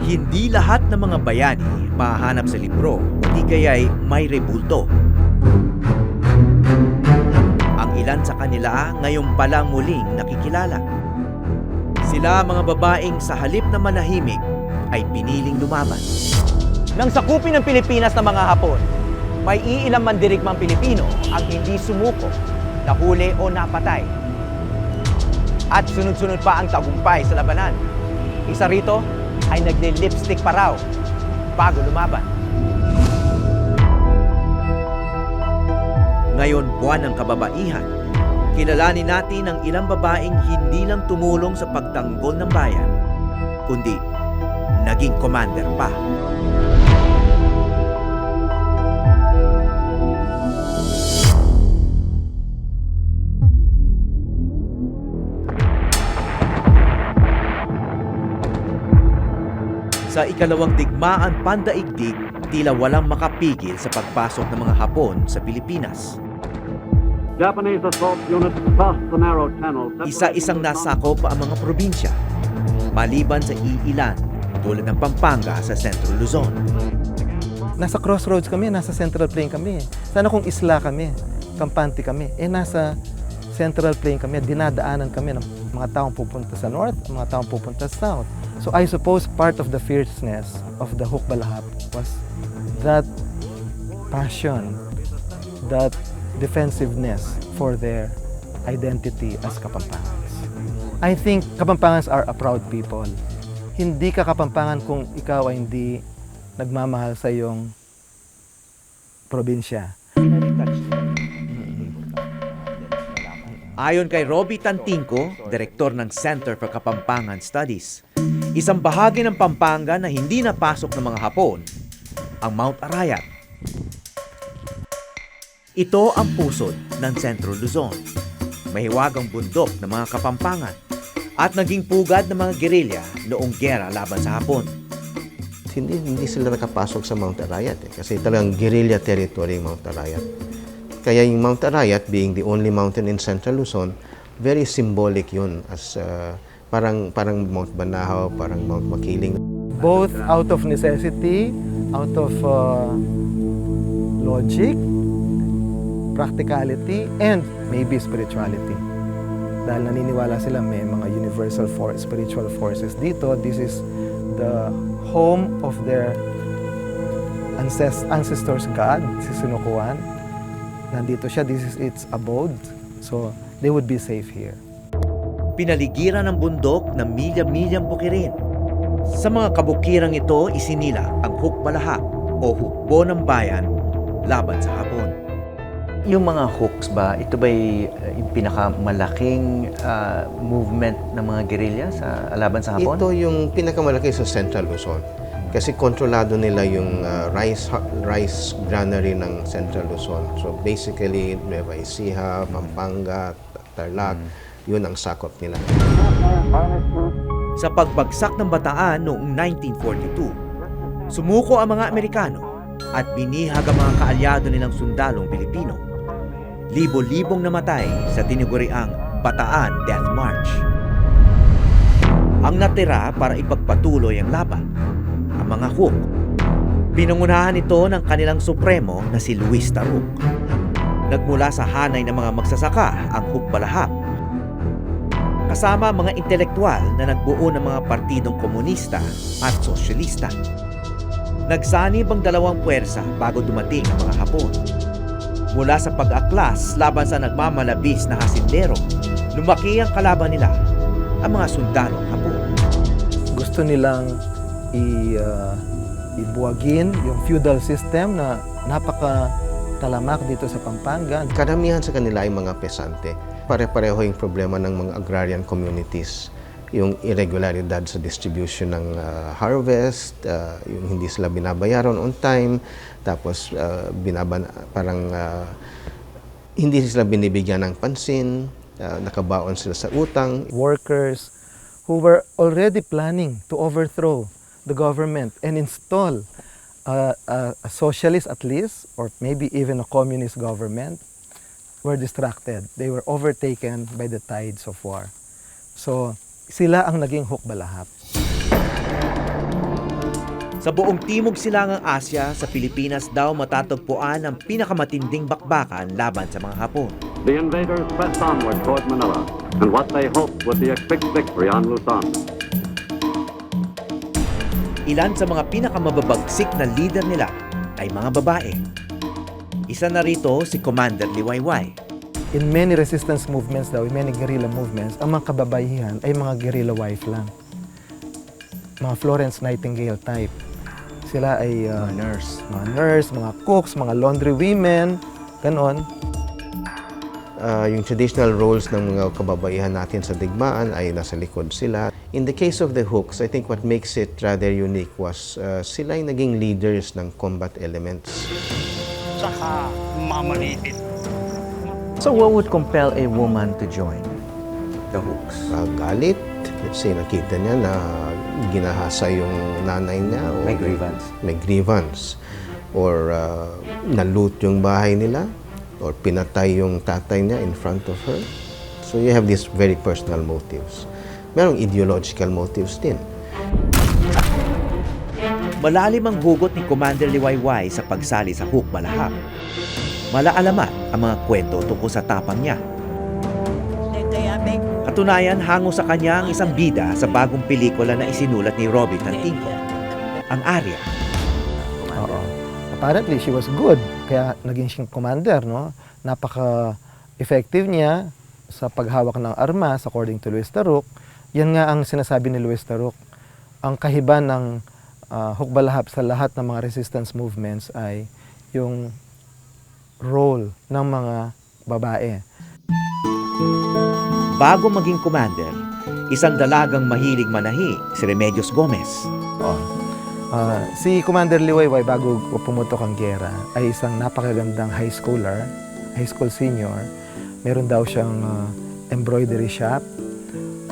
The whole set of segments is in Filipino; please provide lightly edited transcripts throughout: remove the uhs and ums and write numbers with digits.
Hindi lahat ng mga bayani mahahanap sa libro o di kaya'y may rebulto. Ang ilan sa kanila ngayon palang muling nakikilala. Sila mga babaeng sa halip na manahimik ay piniling lumaban. Nang sakupin ng Pilipinas ng mga Hapon, may iilang mandirigmang Pilipino ang hindi sumuko, nahuli o napatay. At sunod-sunod pa ang tagumpay sa labanan. Isa rito ay nagle-lipstick pa raw bago lumaban. Ngayon buwan ng kababaihan, kilalanin natin ang ilang babaeng hindi lang tumulong sa pagtanggol ng bayan, kundi naging commander pa. Sa ikalawang digmaan pandaigdig, tila walang makapigil sa pagpasok ng mga Hapon sa Pilipinas. Japanese assault units crossed the narrow channel. Isa-isang nasakop ang mga probinsya, maliban sa iilan tulad ng Pampanga sa Central Luzon. Nasa crossroads kami, nasa Central Plain kami. Sana kung isla kami, kampante kami, nasa Central Plain kami, dinadaanan kami ng mga taong pupunta sa north, mga taong pupunta sa south. So I suppose part of the fierceness of the Hukbalahap was that passion, that defensiveness for their identity as Kapampangans. I think Kapampangans are a proud people. Hindi ka Kapampangan kung ikaw ay hindi nagmamahal sa iyong probinsya. Ayon kay Robbie Tantingco, direktor ng Center for Kapampangan Studies, isang bahagi ng Pampanga na hindi napasok ng mga Hapon, ang Mount Arayat. Ito ang pusod ng Central Luzon, mahiwagang bundok ng mga Kapampangan at naging pugad ng mga gerilya noong giyera laban sa Hapon. Hindi sila nakapasok sa Mount Arayat kasi talagang guerrilla territory yung Mount Arayat. Kaya yung Mount Arayat, being the only mountain in Central Luzon, very symbolic yun as parang Mount Banahaw, parang Mount Makiling. Both out of necessity, out of logic, practicality, and maybe spirituality. Dahil naniniwala sila may mga universal spiritual forces dito. This is the home of their ancestors' God, si Sinukuan. Nandito siya, this is its abode. So, they would be safe here. Pinaligiran ng bundok na milya-milyang bukirin. Sa mga kabukirang ito, isinila ang Hukbalahap o hukbo ng bayan laban sa Hapon. Yung mga hooks ba, ito ba yung pinakamalaking movement ng mga guerrilla sa laban sa Hapon? Ito yung pinakamalaki sa Central Luzon. Kasi kontrolado nila yung rice granary ng Central Luzon. So basically, Nueva Ecija, Pampanga, Tarlac, yun ang sakop nila. Sa pagbagsak ng Bataan noong 1942, sumuko ang mga Amerikano at binihag ang mga kaalyado nilang sundalong Pilipino. Libo-libong namatay sa tinuguriang Bataan Death March. Ang natira para ipagpatuloy ang laban, ang mga Huk. Pinangunahan ito ng kanilang supremo na si Luis Taruc. Nagmula sa hanay ng mga magsasaka ang Hukbalahap. Kasama mga intelektual na nagbuo ng mga partidong komunista at sosyalista. Nagsanib ang dalawang puwersa bago dumating ang mga Hapon. Mula sa pag-aklas laban sa nagmamalabis na hasindero, lumaki ang kalaban nila, ang mga sundalong Hapon. Gusto nilang ibuwagin yung feudal system na napaka-talamak dito sa Pampanga. Karamihan sa kanila ay mga pesante. Pare-pareho yung problema ng mga agrarian communities. Yung irregularidad sa distribution ng harvest, yung hindi sila binabayaran on time, tapos hindi sila binibigyan ng pansin, nakabaon sila sa utang. Workers who were already planning to overthrow the government and install a socialist at least, or maybe even a communist government, were distracted. They were overtaken by the tides of war. So, sila ang naging Hukbalahap. Sa buong Timog Silangang Asya, sa Pilipinas daw matatagpuan ang pinakamatinding bakbakan laban sa mga Hapon. The invaders pressed onward toward Manila, and what they hoped would be a quick victory on Luzon. Ilan sa mga pinakamababagsik na leader nila ay mga babae. Isa na rito si Commander Liwayway. In many resistance movements daw, in many guerrilla movements, ang mga kababaihan ay mga guerrilla wife lang. Mga Florence Nightingale type. Sila ay mga nurse, mga cooks, mga laundry women, ganon. Yung traditional roles ng mga kababaihan natin sa digmaan ay nasa likod sila. In the case of the Hooks, I think what makes it rather unique was sila ay naging leaders ng combat elements. Saka mamaliit. So what would compel a woman to join the Hooks? Galit, let's say nakita niya na ginahasa yung nanay niya. O May grievance. May grievance. Or na-loot yung bahay nila. Or pinatay yung tatay niya in front of her. So you have these very personal motives. Merong ideological motives din. Malalim ang hugot ni Commander Liwayway sa pagsali sa Hook Balahap. Malaalamat ang mga kwento tungkol sa tapang niya. Katunayan, hango sa kanya ang isang bida sa bagong pelikula na isinulat ni Robin Tantinko, ang Arya. Oo. Apparently, she was good. Kaya naging siyang commander, no? Napaka-effective niya sa paghawak ng armas, according to Luis Taruc. Yan nga ang sinasabi ni Luis Taruc. Ang kahiba ng Hukbalahap sa lahat ng mga resistance movements ay yung role ng mga babae. Bago maging commander, isang dalagang mahilig manahi, si Remedios Gomez. Si Commander Liwayway, bago pumutok ang giyera, ay isang napakagandang high school senior. Meron daw siyang embroidery shop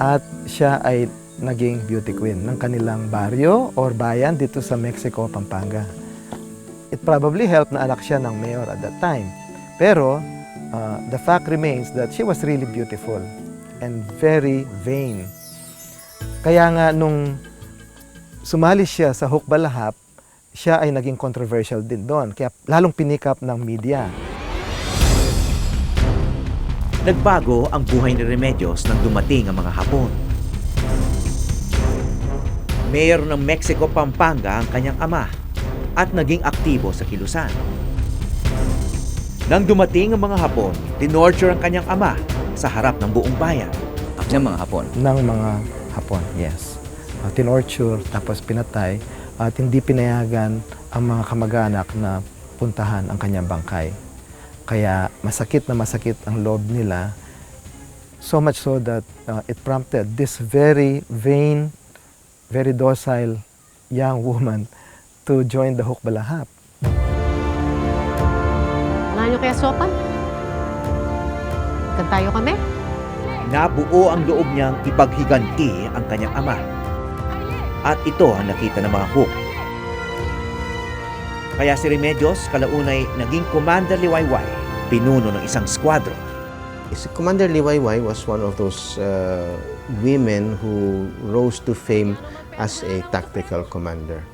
at siya ay naging beauty queen ng kanilang baryo or bayan dito sa Mexico, Pampanga. It probably helped na anak siya ng mayor at that time. Pero the fact remains that she was really beautiful and very vain. Kaya nga nung sumali siya sa Hukbalahap, siya ay naging controversial din doon. Kaya lalong pinikap ng media. Nagbago ang buhay ni Remedios nang dumating ang mga Hapon. Mayor ng Mexico, Pampanga ang kanyang ama at naging aktibo sa kilusan. Nang dumating ang mga Hapon, tinorture ang kanyang ama sa harap ng buong bayan. Ng mga Hapon. Ng mga Hapon, yes. Tinorture, tapos pinatay, at hindi pinayagan ang mga kamag-anak na puntahan ang kanyang bangkay. Kaya masakit na masakit ang loob nila, so much so that it prompted this very vain, very docile young woman to join the Hukbalahap. Wala niyo kaya sopan? Kantayo kami? Nabuo ang loob niyang ipaghiganti ang kanyang ama. At ito ang nakita ng mga Hook. Kaya si Remedios kalaunay naging Commander Liwayway, pinuno ng isang squadron. Si Commander Liwayway was one of those women who rose to fame as a tactical commander.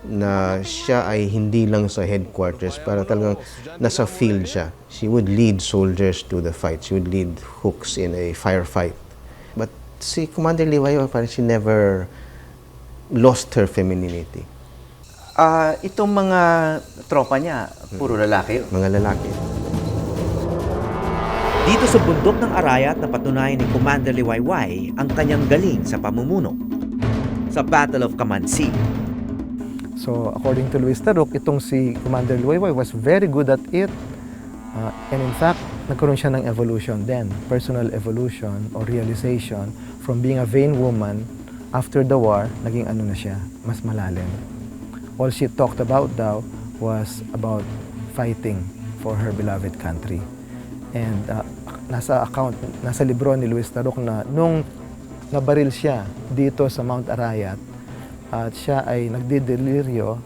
Na siya ay hindi lang sa headquarters, para talagang nasa field siya. She would lead soldiers to the fight. She would lead Hooks in a firefight. But si Commander Liwayway, parang she never lost her femininity. Itong mga tropa niya, puro lalaki. Mga lalaki. Dito sa bundok ng Arayat na patunayan ni Commander Liwayway ang kanyang galing sa pamumuno. Sa Battle of Camansi. So according to Luis Taruc, itong si Commander Liwayway was very good at it. And in fact, nagkaroon siya ng evolution then, personal evolution or realization from being a vain woman. After the war, naging ano na siya, mas malalim. All she talked about daw was about fighting for her beloved country. And nasa libro ni Luis Taruc na nung nabaril siya dito sa Mount Arayat at siya ay nagdideliryo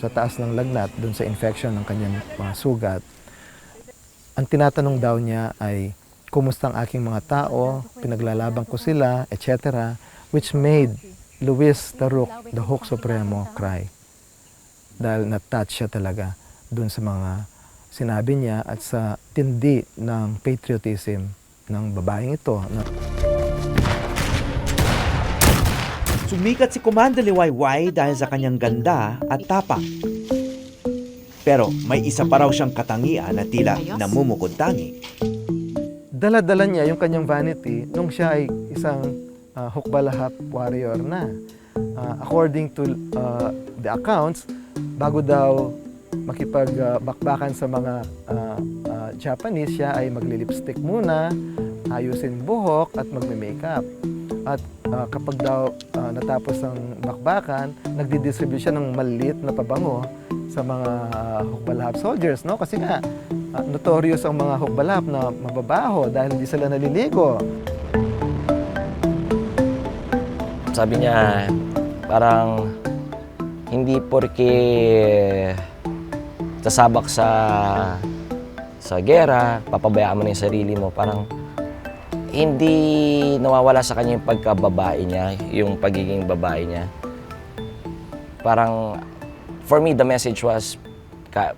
sa taas ng lagnat dun sa infection ng kanyang mga sugat, ang tinatanong daw niya ay, kumusta ang aking mga tao, pinaglalaban ko sila, etc., which made Luis Taruc, the Hook Supremo, cry. dahil na-touch siya talaga dun sa mga sinabi niya at sa tindi ng patriotism ng babaeng ito. Sumikat si Commander Liwayway dahil sa kanyang ganda at tapang. Pero may isa pa raw siyang katangian na tila namumukod-tangi. Dala-dala niya yung kanyang vanity nung siya ay isang hukbalahap warrior na. According to the accounts, bago daw makipagbakbakan sa mga Japanese, siya ay magli-lipstick muna, ayusin buhok at magme-makeup. At kapag daw natapos ang bakbakan, nagdi-distribute siya ng maliit na pabango sa mga hukbalahap soldiers, no? Kasi nga, notorious ang mga hukbalahap na mababaho dahil hindi sila naliligo. Sabi niya, parang hindi porke sasabak sa gera, papabayaan mo na yung sarili mo. Parang hindi nawawala sa kanya yung pagkababae niya, yung pagiging babae niya. Parang, for me, the message was,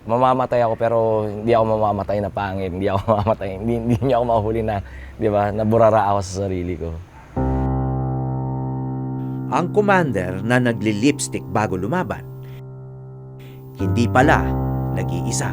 mamamatay ako pero hindi ako mamamatay na pangit, hindi ako mamamatay, hindi niya ako mahuli na, di ba, naburara ako sa sarili ko. Ang commander na nagli-lipstick bago lumaban, hindi pala nag-iisa.